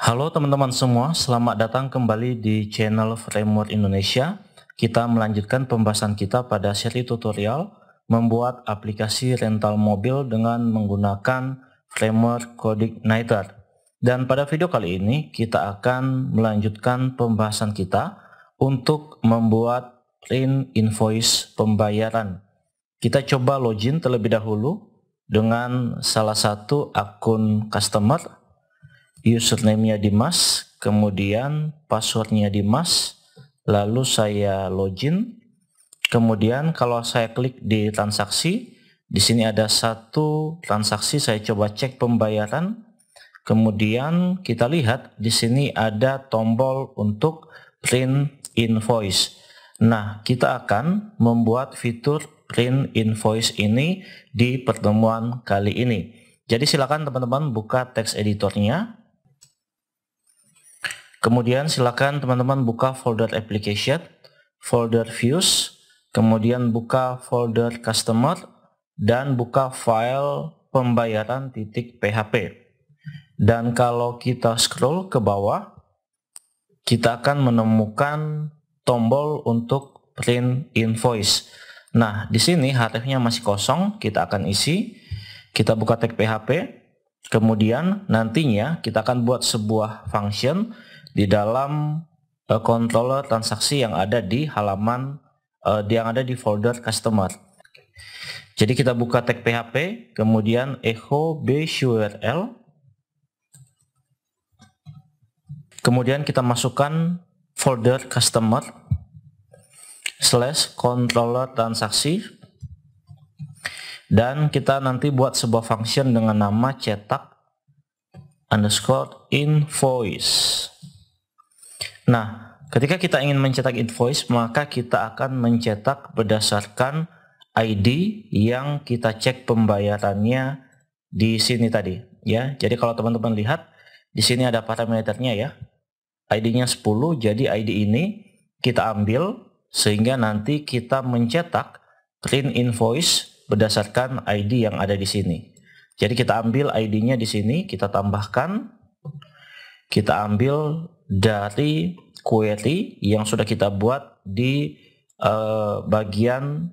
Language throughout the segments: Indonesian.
Halo teman-teman semua, selamat datang kembali di channel Framework Indonesia. Kita melanjutkan pembahasan kita pada seri tutorial membuat aplikasi rental mobil dengan menggunakan framework CodeIgniter. Dan pada video kali ini kita akan melanjutkan pembahasan kita untuk membuat print invoice pembayaran. Kita coba login terlebih dahulu dengan salah satu akun customer. Username-nya Dimas, kemudian passwordnya Dimas, lalu saya login. Kemudian kalau saya klik di transaksi, di sini ada satu transaksi, saya coba cek pembayaran. Kemudian kita lihat di sini ada tombol untuk print invoice. Nah, kita akan membuat fitur print invoice ini di pertemuan kali ini. Jadi silakan teman-teman buka text editornya. Kemudian silakan teman-teman buka folder application, folder views, kemudian buka folder customer, dan buka file pembayaran.php. Dan kalau kita scroll ke bawah, kita akan menemukan tombol untuk print invoice. Nah, di sini href-nya masih kosong, kita akan isi. Kita buka tag PHP, kemudian nantinya kita akan buat sebuah function di dalam controller transaksi yang ada di halaman yang ada di folder customer. Jadi kita buka tag PHP, kemudian echo bsurl, kemudian kita masukkan folder customer / controller transaksi, dan kita nanti buat sebuah function dengan nama cetak underscore invoice. Nah, ketika kita ingin mencetak invoice, maka kita akan mencetak berdasarkan ID yang kita cek pembayarannya di sini tadi, ya. Jadi kalau teman-teman lihat di sini ada parameternya ya. ID-nya 10, jadi ID ini kita ambil sehingga nanti kita mencetak print invoice berdasarkan ID yang ada di sini. Jadi kita ambil ID-nya di sini, kita tambahkan, kita ambil dari query yang sudah kita buat di bagian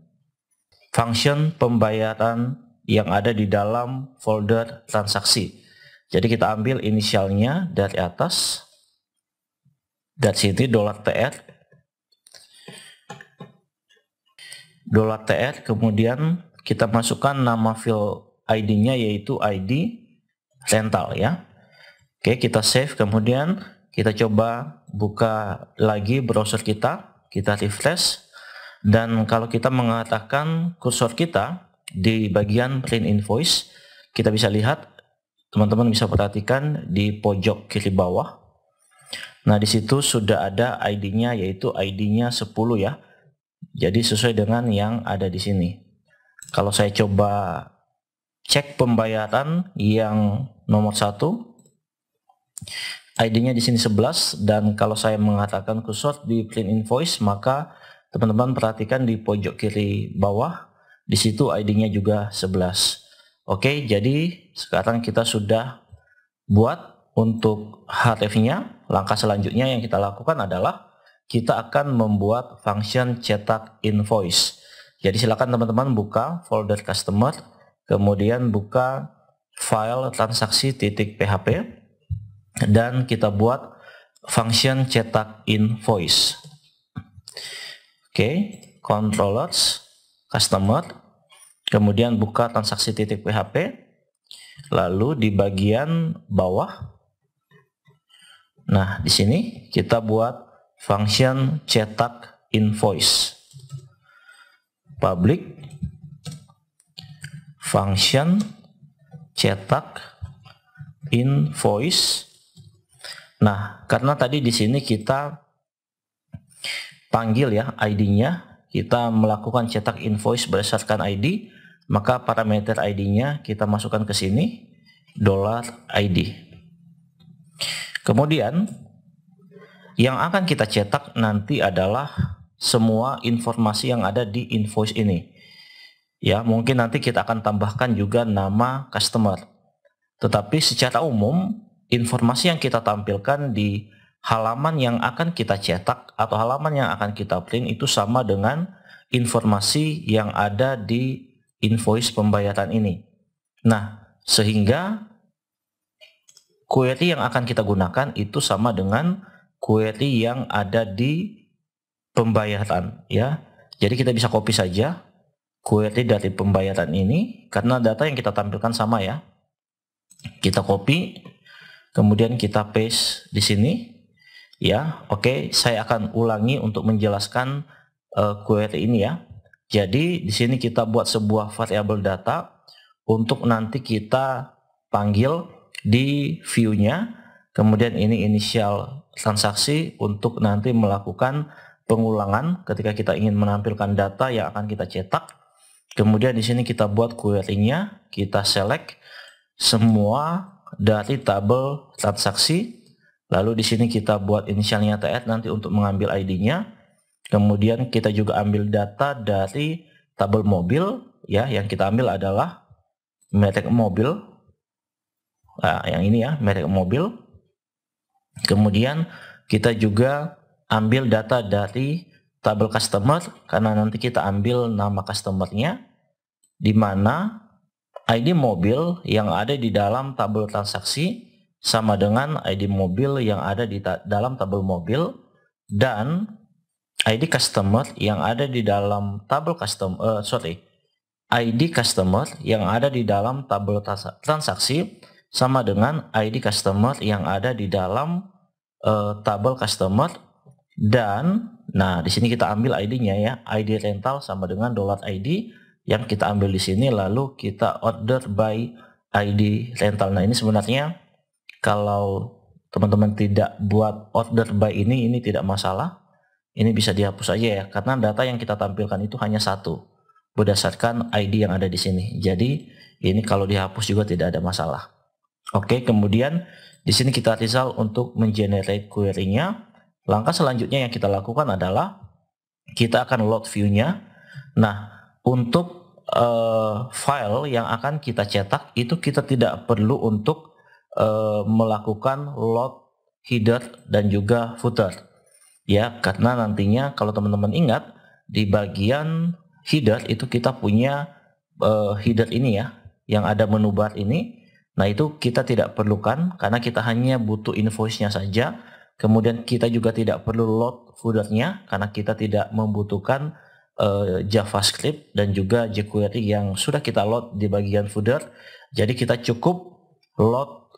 function pembayaran yang ada di dalam folder transaksi. Jadi kita ambil inisialnya dari atas, dari sini $TR, kemudian kita masukkan nama field ID-nya yaitu ID rental ya. Oke, kita save, kemudian kita coba buka lagi browser kita refresh, dan kalau kita mengatakan kursor kita di bagian print invoice, kita bisa lihat, teman-teman bisa perhatikan di pojok kiri bawah. Nah, di situ sudah ada ID-nya yaitu ID-nya 10 ya. Jadi sesuai dengan yang ada di sini. Kalau saya coba cek pembayaran yang nomor 1, ID-nya di sini 11, dan kalau saya mengatakan kursor di print invoice, maka teman-teman perhatikan di pojok kiri bawah, di situ ID-nya juga 11. Oke, jadi sekarang kita sudah buat untuk href-nya. Langkah selanjutnya yang kita lakukan adalah kita akan membuat function cetak invoice. Jadi silakan teman-teman buka folder customer, kemudian buka file transaksi.php, dan kita buat function cetak invoice. Oke, controllers customer, kemudian buka transaksi.php, lalu di bagian bawah, nah di sini kita buat function cetak invoice, public function cetak invoice. Nah, karena tadi di sini kita panggil ya ID-nya, kita melakukan cetak invoice berdasarkan ID, maka parameter ID-nya kita masukkan ke sini, $ID. Kemudian yang akan kita cetak nanti adalah semua informasi yang ada di invoice ini. Ya, mungkin nanti kita akan tambahkan juga nama customer. Tetapi secara umum informasi yang kita tampilkan di halaman yang akan kita cetak atau halaman yang akan kita print itu sama dengan informasi yang ada di invoice pembayaran ini. Nah, sehingga query yang akan kita gunakan itu sama dengan query yang ada di pembayaran, ya. Jadi kita bisa copy saja query dari pembayaran ini karena data yang kita tampilkan sama, ya. Kita copy, kemudian kita paste di sini, ya. Oke, saya akan ulangi untuk menjelaskan query ini, ya. Jadi di sini kita buat sebuah variabel data untuk nanti kita panggil di view-nya, kemudian ini inisial transaksi untuk nanti melakukan pengulangan ketika kita ingin menampilkan data yang akan kita cetak. Kemudian di sini kita buat query-nya, kita select semua dari tabel transaksi, lalu di sini kita buat inisialnya TR nanti untuk mengambil ID-nya. Kemudian kita juga ambil data dari tabel mobil, ya, yang kita ambil adalah merek mobil. Nah, yang ini, ya, merek mobil. Kemudian kita juga ambil data dari tabel customer karena nanti kita ambil nama customernya, di mana ID mobil yang ada di dalam tabel transaksi sama dengan ID mobil yang ada di dalam tabel mobil, dan ID customer yang ada di dalam tabel ID customer yang ada di dalam tabel transaksi sama dengan ID customer yang ada di dalam tabel customer. Dan nah di sini kita ambil ID-nya, ya, ID rental sama dengan $ID yang kita ambil di sini, lalu kita order by ID rental. Nah, ini sebenarnya kalau teman-teman tidak buat order by ini tidak masalah. Ini bisa dihapus aja, ya, karena data yang kita tampilkan itu hanya satu berdasarkan ID yang ada di sini. Jadi ini kalau dihapus juga tidak ada masalah. Oke, kemudian di sini kita result untuk mengenerate query-nya. Langkah selanjutnya yang kita lakukan adalah kita akan load view-nya. Nah, untuk file yang akan kita cetak itu kita tidak perlu untuk melakukan load header dan juga footer, ya, karena nantinya kalau teman-teman ingat di bagian header itu kita punya header ini, ya, yang ada menu bar ini. Nah, itu kita tidak perlukan karena kita hanya butuh invoice-nya saja. Kemudian kita juga tidak perlu load footer-nya karena kita tidak membutuhkan JavaScript dan juga jQuery yang sudah kita load di bagian footer. Jadi kita cukup load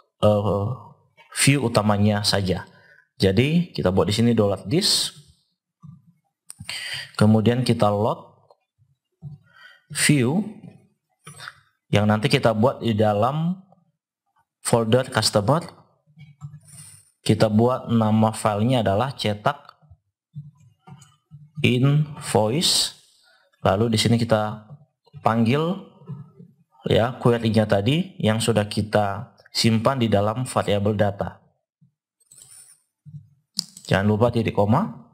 view utamanya saja. Jadi kita buat di sini $this. Kemudian kita load view yang nanti kita buat di dalam folder customer. Kita buat nama filenya adalah cetak invoice, lalu di sini kita panggil, ya, query-nya tadi yang sudah kita simpan di dalam variabel data. Jangan lupa titik koma.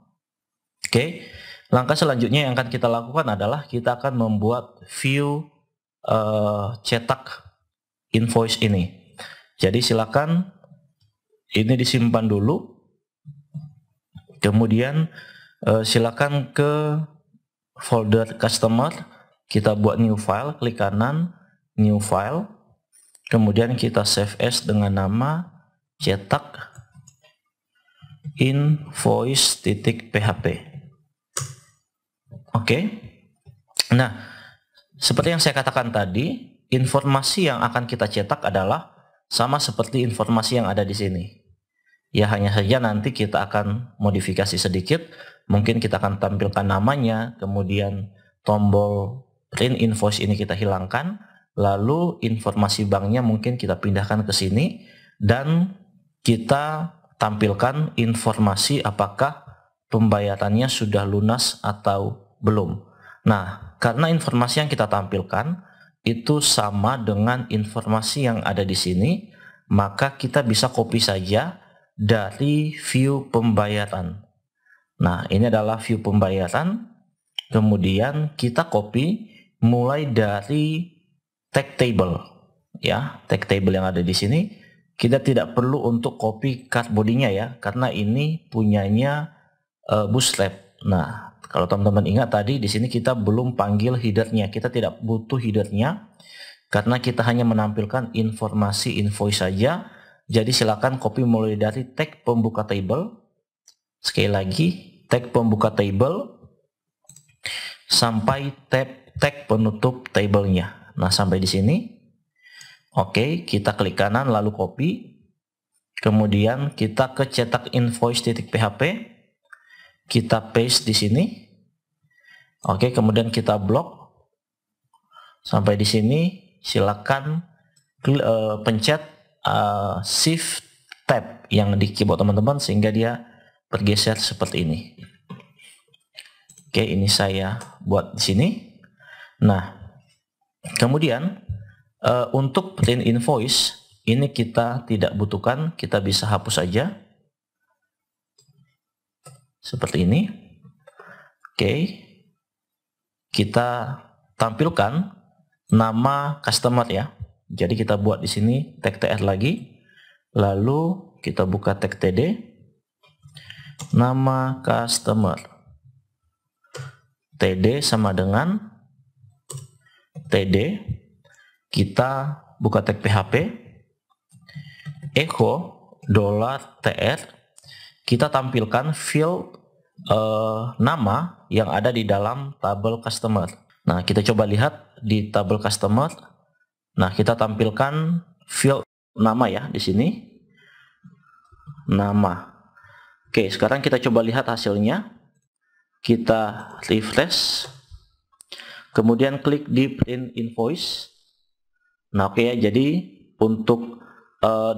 Oke, langkah selanjutnya yang akan kita lakukan adalah kita akan membuat view cetak invoice ini. Jadi silakan ini disimpan dulu, kemudian silakan ke folder customer, kita buat new file, klik kanan new file, kemudian kita save as dengan nama cetak invoice.php. Oke. Nah, seperti yang saya katakan tadi, informasi yang akan kita cetak adalah sama seperti informasi yang ada di sini. Ya, hanya saja nanti kita akan modifikasi sedikit. Mungkin kita akan tampilkan namanya, kemudian tombol print invoice ini kita hilangkan, lalu informasi banknya mungkin kita pindahkan ke sini, dan kita tampilkan informasi apakah pembayarannya sudah lunas atau belum. Nah, karena informasi yang kita tampilkan itu sama dengan informasi yang ada di sini, maka kita bisa copy saja dari view pembayaran. Nah, ini adalah view pembayaran. Kemudian kita copy mulai dari tag table, ya, tag table yang ada di sini. kita tidak perlu untuk copy card bodinya ya, karena ini punyanya Bootstrap. Nah, kalau teman-teman ingat tadi di sini kita belum panggil headernya, kita tidak butuh headernya karena kita hanya menampilkan informasi invoice saja. Jadi silakan copy mulai dari tag pembuka table, sekali lagi tag pembuka table sampai tag penutup tablenya. Nah, sampai di sini. Oke, kita klik kanan lalu copy. Kemudian kita ke cetak invoice.php. Kita paste di sini. Oke, kemudian kita blok. Sampai di sini silakan pencet Shift Tab yang di keyboard teman-teman sehingga dia bergeser seperti ini. Oke, ini saya buat di sini. Nah, kemudian untuk print invoice ini kita tidak butuhkan, kita bisa hapus saja seperti ini. Oke, kita tampilkan nama customer ya. Jadi kita buat di sini tag tr lagi, lalu kita buka tag td, nama customer, td sama dengan td. Kita buka tag php, echo $tr, kita tampilkan field nama yang ada di dalam tabel customer. Nah, kita coba lihat di tabel customer. Nah, kita tampilkan field nama ya di sini. Nama. Oke, sekarang kita coba lihat hasilnya. Kita refresh. Kemudian klik di print invoice. Nah, oke ya, jadi untuk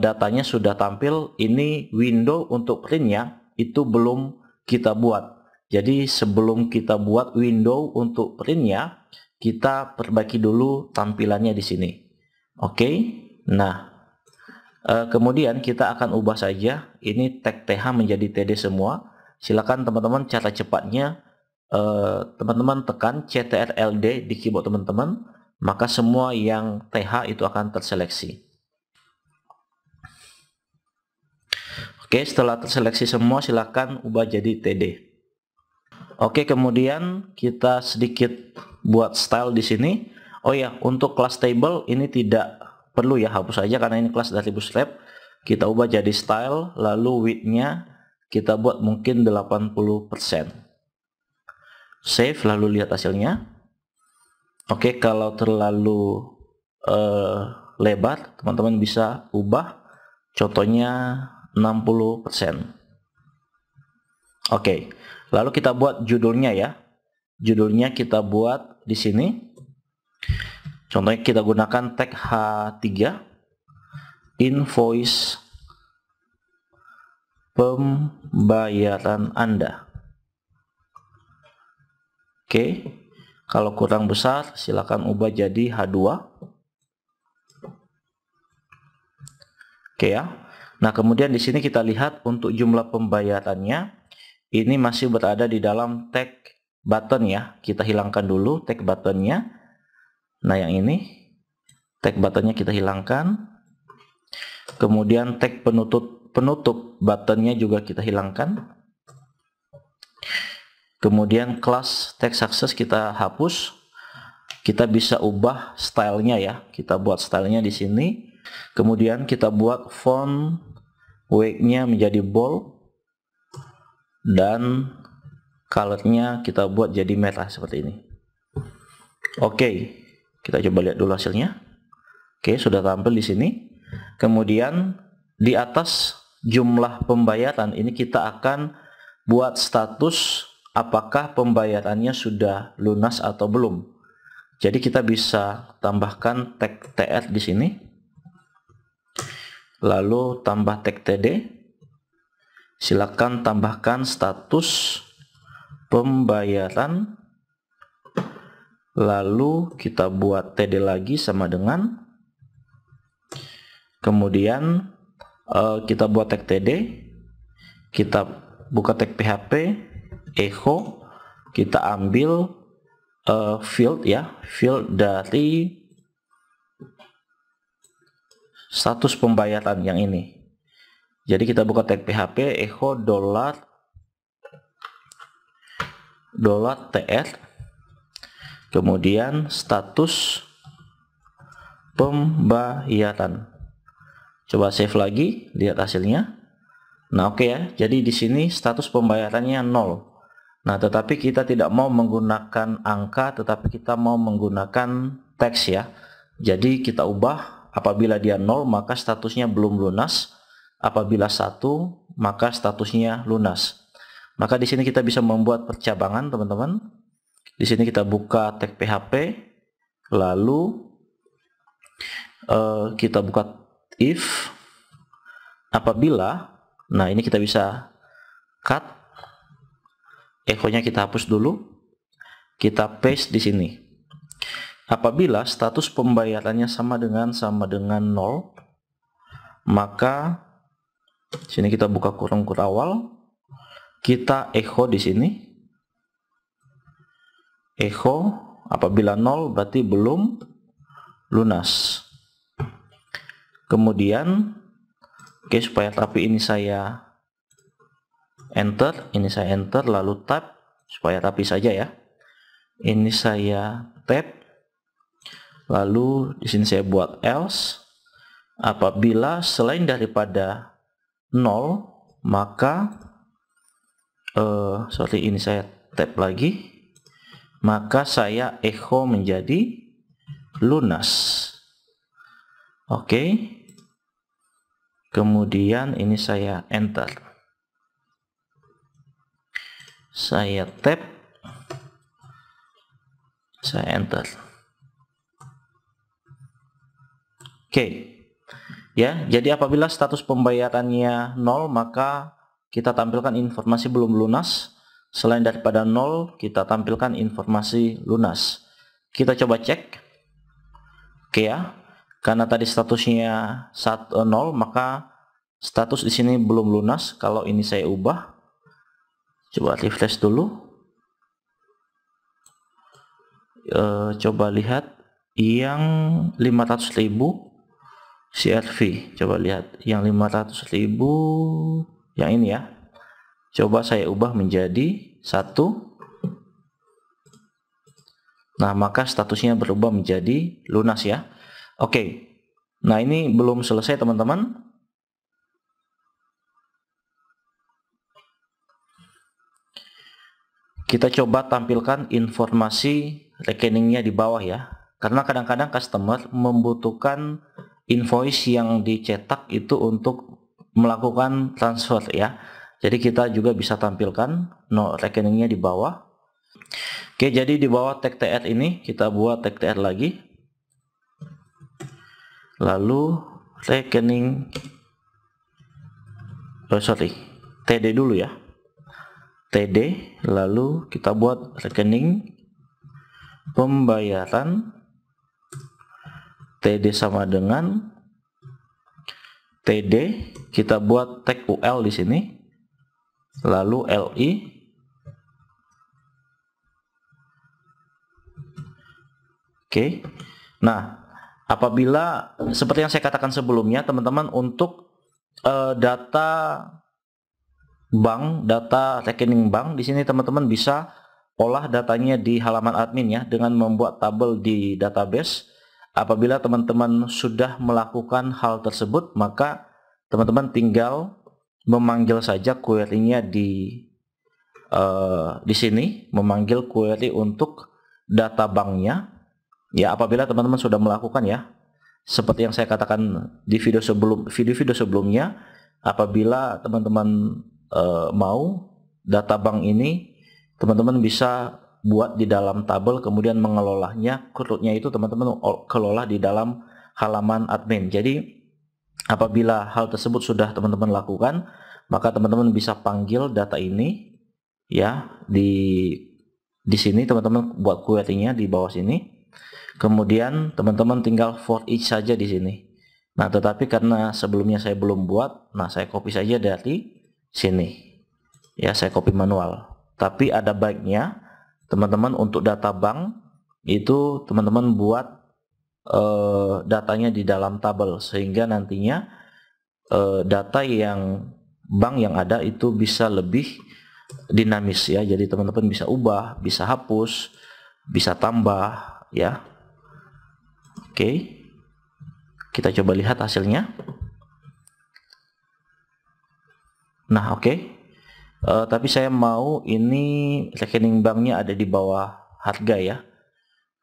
datanya sudah tampil. Ini window untuk printnya itu belum kita buat. Jadi sebelum kita buat window untuk printnya, kita perbaiki dulu tampilannya di sini. Oke, nah kemudian kita akan ubah saja ini tag th menjadi td semua. Silakan teman-teman, cara cepatnya teman-teman tekan ctrld di keyboard teman-teman. Maka semua yang TH itu akan terseleksi. Oke, setelah terseleksi semua silakan ubah jadi TD. Oke, kemudian kita sedikit buat style di sini. Oh ya, untuk class table ini tidak perlu ya, hapus saja karena ini kelas dari Bootstrap. Kita ubah jadi style, lalu width-nya kita buat mungkin 80%. Save, lalu lihat hasilnya. Oke, kalau terlalu lebar, teman-teman bisa ubah, contohnya 60%. Oke, lalu kita buat judulnya ya. Judulnya kita buat di sini. Contohnya kita gunakan tag H3, invoice pembayaran Anda. Oke. Kalau kurang besar, silakan ubah jadi H2. Oke ya. Nah, kemudian di sini kita lihat untuk jumlah pembayarannya ini masih berada di dalam tag button ya. Kita hilangkan dulu tag buttonnya. Nah, yang ini tag buttonnya kita hilangkan. Kemudian tag penutup buttonnya juga kita hilangkan. Kemudian kelas text success kita hapus. Kita bisa ubah stylenya ya. Kita buat stylenya di sini. Kemudian kita buat font weight-nya menjadi bold dan color-nya kita buat jadi merah seperti ini. Oke, kita coba lihat dulu hasilnya. Oke, sudah tampil di sini. Kemudian di atas jumlah pembayaran ini kita akan buat status apakah pembayarannya sudah lunas atau belum. Jadi kita bisa tambahkan tag tr di sini. Lalu tambah tag td. Silakan tambahkan status pembayaran. Lalu kita buat td lagi sama dengan. Kemudian kita buat tag td. Kita buka tag php. Echo, kita ambil field ya, field dari status pembayaran yang ini. Jadi kita buka tag PHP echo $TR, kemudian status pembayaran. Coba save lagi, lihat hasilnya. Nah, oke ya. Jadi di sini status pembayarannya 0. Nah, tetapi kita tidak mau menggunakan angka, tetapi kita mau menggunakan teks ya. Jadi kita ubah, apabila dia 0 maka statusnya belum lunas, apabila 1 maka statusnya lunas. Maka di sini kita bisa membuat percabangan, teman-teman. Di sini kita buka tag PHP, lalu kita buka if apabila, nah ini kita bisa cut, echo-nya kita hapus dulu, kita paste di sini. Apabila status pembayarannya sama dengan 0, maka sini kita buka kurung awal, kita echo di sini. Echo apabila 0 berarti belum lunas. Kemudian oke, supaya rapi ini saya enter, lalu tab supaya rapi saja ya. Ini saya tab, lalu di sini saya buat else. Apabila selain daripada 0 maka ini saya tab lagi, maka saya echo menjadi lunas. Oke. Kemudian ini saya enter. Saya tab. Saya enter. Oke. Ya, jadi apabila status pembayarannya 0 maka kita tampilkan informasi belum lunas. Selain daripada 0 kita tampilkan informasi lunas. Kita coba cek. Oke ya. Karena tadi statusnya 0 maka status di sini belum lunas. Kalau ini saya ubah, coba refresh dulu. Coba lihat yang 500.000 CRV. Coba lihat yang 500.000 yang ini ya. Coba saya ubah menjadi 1. Nah, maka statusnya berubah menjadi lunas ya. Oke, nah ini belum selesai teman-teman. Kita coba tampilkan informasi rekeningnya di bawah ya. Karena kadang-kadang customer membutuhkan invoice yang dicetak itu untuk melakukan transfer ya. Jadi kita juga bisa tampilkan rekeningnya di bawah. Oke, jadi di bawah tag TR ini kita buat tag TR lagi. Lalu rekening TD dulu ya, TD, lalu kita buat rekening pembayaran, TD sama dengan TD, kita buat tag UL di sini, lalu LI, oke. Nah, apabila seperti yang saya katakan sebelumnya, teman-teman, untuk data bank, data rekening bank, di sini teman-teman bisa olah datanya di halaman admin ya, dengan membuat tabel di database. Apabila teman-teman sudah melakukan hal tersebut, maka teman-teman tinggal memanggil saja query-nya di sini, memanggil query untuk data banknya. Ya, apabila teman-teman sudah melakukan ya, seperti yang saya katakan di video sebelumnya, apabila teman-teman mau data bank ini, teman-teman bisa buat di dalam tabel, kemudian mengelolanya, rootnya itu teman-teman kelola di dalam halaman admin. Jadi apabila hal tersebut sudah teman-teman lakukan, maka teman-teman bisa panggil data ini ya, di sini teman-teman buat query-nya di bawah sini. Kemudian teman-teman tinggal for each saja di sini. Nah, tetapi karena sebelumnya saya belum buat, nah saya copy saja dari sini. Ya, saya copy manual. Tapi ada baiknya teman-teman untuk data bank itu teman-teman buat datanya di dalam tabel, sehingga nantinya data yang bank yang ada itu bisa lebih dinamis ya. Jadi teman-teman bisa ubah, bisa hapus, bisa tambah ya. Oke, kita coba lihat hasilnya. Nah, oke. Tapi saya mau ini rekening banknya ada di bawah harga ya,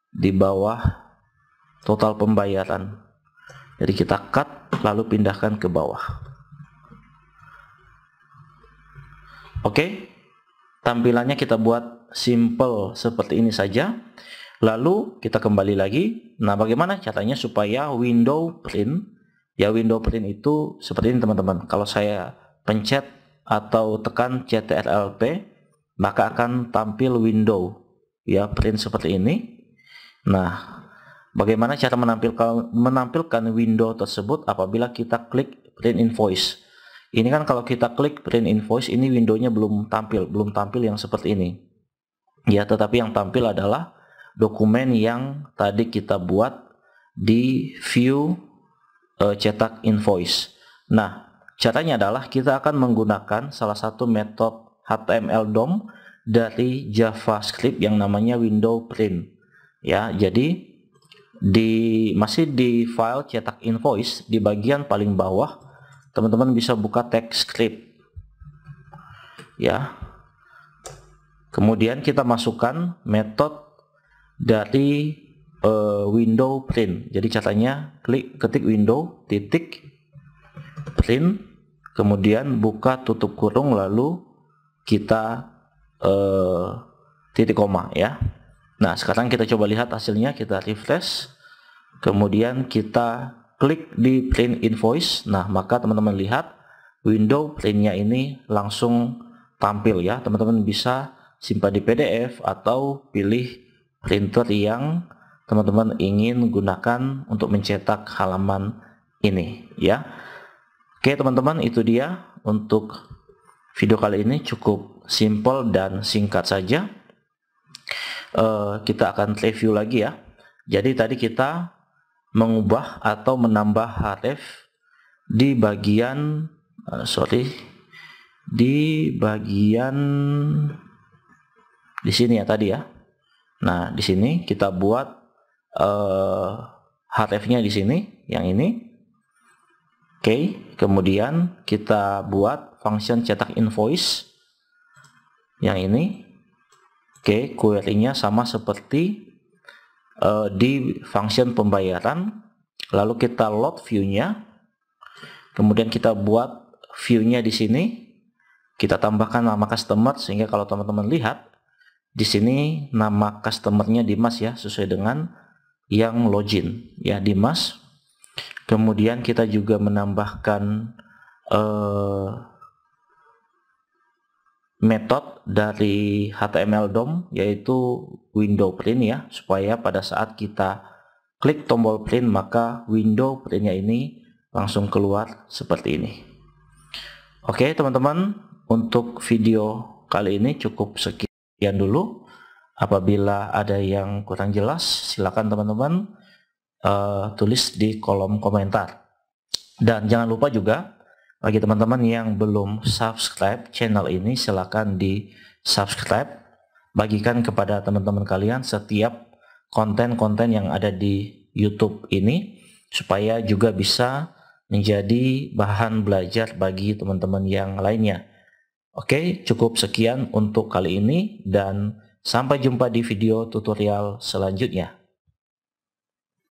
di bawah total pembayaran. Jadi kita cut lalu pindahkan ke bawah. Oke, tampilannya kita buat simple seperti ini saja. Lalu kita kembali lagi. Nah, bagaimana caranya supaya window print? Ya, window print itu seperti ini teman-teman. Kalau saya pencet atau tekan CTRL-P, maka akan tampil window ya, print seperti ini. Nah, bagaimana cara menampilkan window tersebut apabila kita klik print invoice? Ini kan kalau kita klik print invoice, ini windownya belum tampil yang seperti ini. Ya, tetapi yang tampil adalah dokumen yang tadi kita buat di view cetak invoice. Nah, caranya adalah kita akan menggunakan salah satu metode HTML DOM dari JavaScript yang namanya window print. Ya, jadi masih di file cetak invoice, di bagian paling bawah teman-teman bisa buka text script. Ya. Kemudian kita masukkan metode dari window print. Jadi caranya ketik window titik print, kemudian buka tutup kurung, lalu kita titik koma ya. Nah, sekarang kita coba lihat hasilnya, kita refresh, kemudian kita klik di print invoice. Nah, maka teman-teman lihat window printnya ini langsung tampil ya. Teman-teman bisa simpan di PDF atau pilih printer yang teman-teman ingin gunakan untuk mencetak halaman ini ya. Oke teman-teman, itu dia untuk video kali ini, cukup simple dan singkat saja. Kita akan review lagi ya. Jadi tadi kita mengubah atau menambah href di bagian di sini ya tadi ya. Nah, di sini kita buat href-nya di sini yang ini. Oke, kemudian kita buat function cetak invoice yang ini. Oke, query-nya sama seperti di function pembayaran. Lalu kita load view-nya. Kemudian kita buat view-nya di sini. Kita tambahkan nama customer sehingga kalau teman-teman lihat di sini nama customer-nya Dimas ya, sesuai dengan yang login ya, Dimas. Kemudian kita juga menambahkan metode dari HTML DOM yaitu window print ya, supaya pada saat kita klik tombol print maka window printnya ini langsung keluar seperti ini. Oke teman-teman, untuk video kali ini cukup sekian dulu. Apabila ada yang kurang jelas silakan teman-teman tulis di kolom komentar. Dan jangan lupa juga bagi teman-teman yang belum subscribe channel ini, silakan di subscribe, bagikan kepada teman-teman kalian setiap konten-konten yang ada di YouTube ini, supaya juga bisa menjadi bahan belajar bagi teman-teman yang lainnya. Oke, cukup sekian untuk kali ini dan sampai jumpa di video tutorial selanjutnya.